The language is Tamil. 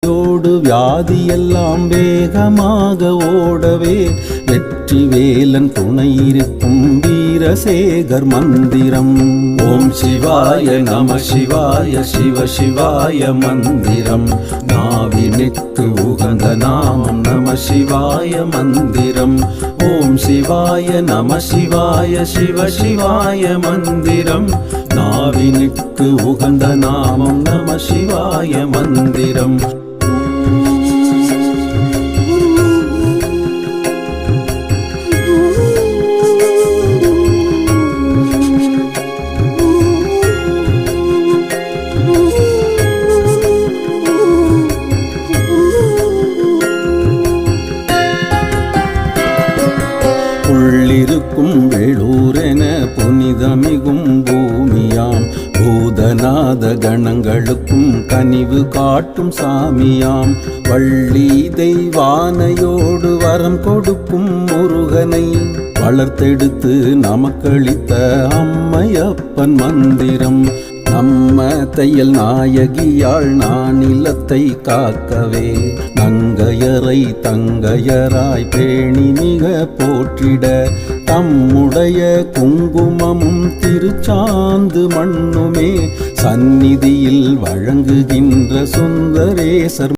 ோடு வியாதியெல்லாம் வேகமாக ஓடவே வெற்றி வேலன் துணை இருக்கும் வீரசேகர் மந்திரம். ஓம் சிவாய நம சிவாய சிவ சிவாய மந்திரம். நாவினுக்கு உகந்த நாமம் நம சிவாய மந்திரம். ஓம் சிவாய நம சிவாய சிவ சிவாய மந்திரம். நாவினுக்கு உகந்த நாமம் நம சிவாய மந்திரம். உள்ளிருக்கும் வேளூரென புனிதமிகும் பூமியாம். பூதநாத கணங்களுக்கும் கனிவு காட்டும் சாமியாம். வள்ளி தெய்வானையோடு வரம் கொடுக்கும் முருகனை வளர்த்தெடுத்து நமக்களித்த அம்மையப்பன் மந்திரம். நம்ம தையல் நாயகியாள் நானிலத்தை காக்கவே நங்கையரை தங்கையராய் பேணி மிக போற்றிட தம்முடைய குங்குமமும் திருச்சாந்து மண்ணுமே சந்நிதியில் வழங்குகின்ற சுந்தரேசர்